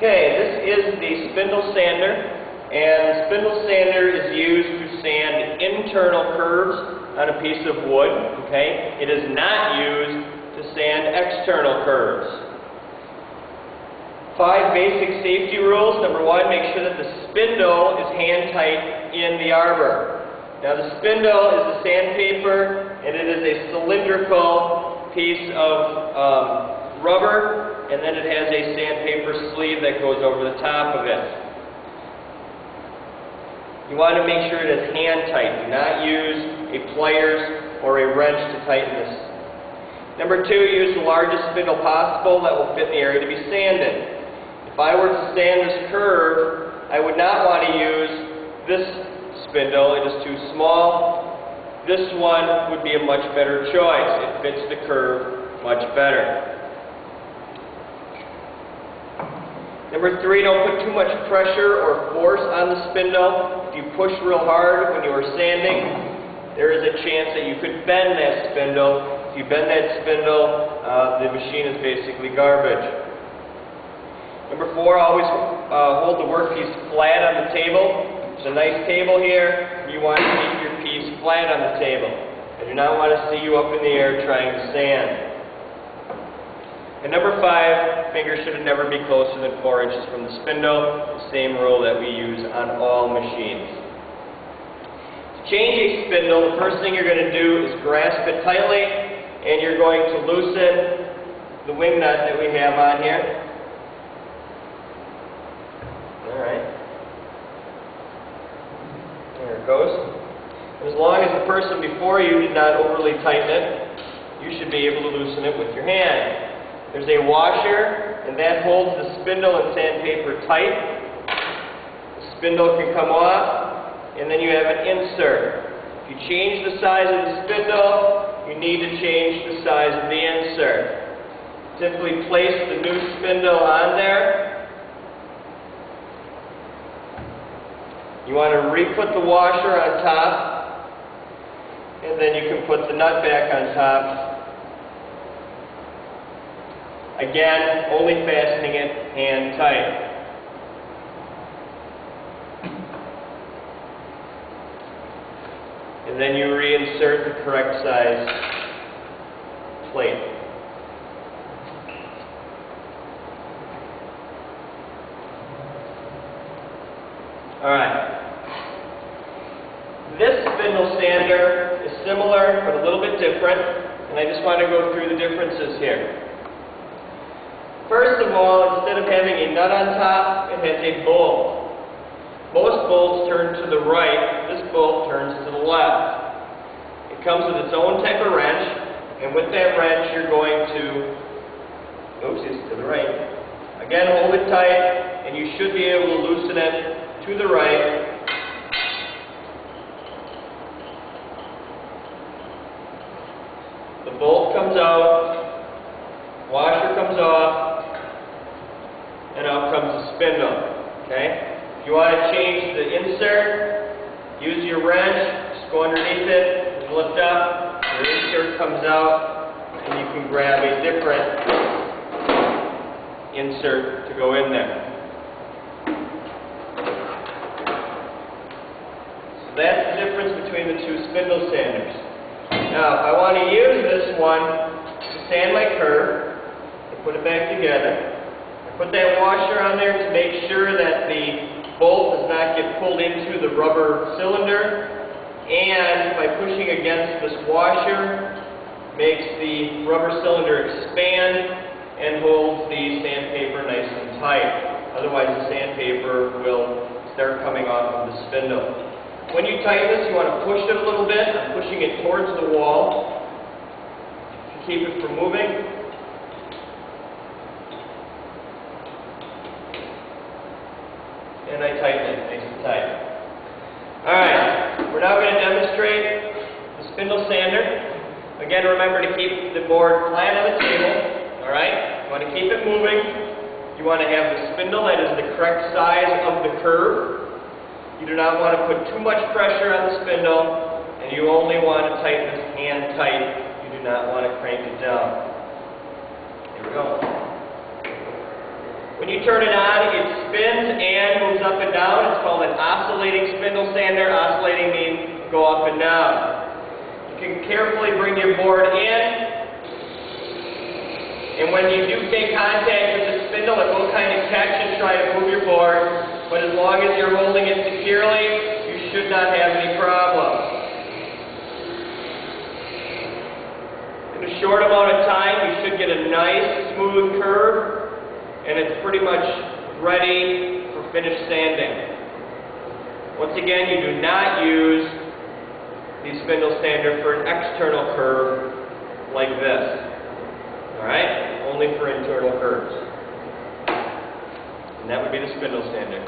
Okay, this is the spindle sander, and the spindle sander is used to sand internal curves on a piece of wood. Okay, it is not used to sand external curves. 5 basic safety rules. Number 1, make sure that the spindle is hand tight in the arbor. Now the spindle is a sandpaper, and it is a cylindrical piece of rubber, and then it has a sandpaper sleeve that goes over the top of it. You want to make sure it is hand tight. Do not use a pliers or a wrench to tighten this. Number 2, use the largest spindle possible that will fit in the area to be sanded. If I were to sand this curve, I would not want to use this spindle. It is too small. This one would be a much better choice. It fits the curve much better. Number 3, don't put too much pressure or force on the spindle. If you push real hard when you are sanding, there is a chance that you could bend that spindle. If you bend that spindle, the machine is basically garbage. Number 4, always hold the workpiece flat on the table. There's a nice table here. You want to keep your piece flat on the table. I do not want to see you up in the air trying to sand. And number 5, fingers should never be closer than 4 inches from the spindle. The same rule that we use on all machines. To change a spindle, the first thing you're going to do is grasp it tightly, and you're going to loosen the wing nut that we have on here. Alright. There it goes. As long as the person before you did not overly tighten it, you should be able to loosen it with your hand. There's a washer, and that holds the spindle and sandpaper tight. The spindle can come off, and then you have an insert. If you change the size of the spindle, you need to change the size of the insert. Simply place the new spindle on there. You want to re-put the washer on top, and then you can put the nut back on top. Again, only fastening it hand tight. And then you reinsert the correct size plate. Alright. This spindle sander is similar but a little bit different, and I just want to go through the differences here. First of all, instead of having a nut on top, it has a bolt. Most bolts turn to the right. This bolt turns to the left. It comes with its own type of wrench, and with that wrench you're going to, oopsies, to the right. Again, hold it tight, and you should be able to loosen it to the right. The bolt comes out, washer comes off, and out comes the spindle. Okay? If you want to change the insert, use your wrench, just go underneath it, lift up, your insert comes out, and you can grab a different insert to go in there. That's the difference between the two spindle sanders. Now, if I want to use this one to sand my curve, I put it back together. I put that washer on there to make sure that the bolt does not get pulled into the rubber cylinder, and by pushing against this washer, makes the rubber cylinder expand and holds the sandpaper nice and tight. Otherwise, the sandpaper will start coming off of the spindle. When you tighten this, you want to push it a little bit. I'm pushing it towards the wall to keep it from moving. And I tighten it nice and tight. Alright, we're now going to demonstrate the spindle sander. Again, remember to keep the board flat on the table. Alright, you want to keep it moving. You want to have the spindle that is the correct size of the curve. You do not want to put too much pressure on the spindle, and you only want to tighten this hand tight. You do not want to crank it down. Here we go. When you turn it on, it spins and moves up and down. It's called an oscillating spindle sander. Oscillating means go up and down. You can carefully bring your board in, and when you do take contact with the spindle, it will kind of catch and try to move your board, but as long as you're holding it securely, you should not have any problems. In a short amount of time, you should get a nice, smooth curve, and it's pretty much ready for finished sanding. Once again, you do not use the spindle sander for an external curve like this. Alright? Only for internal curves. And that would be the spindle sander.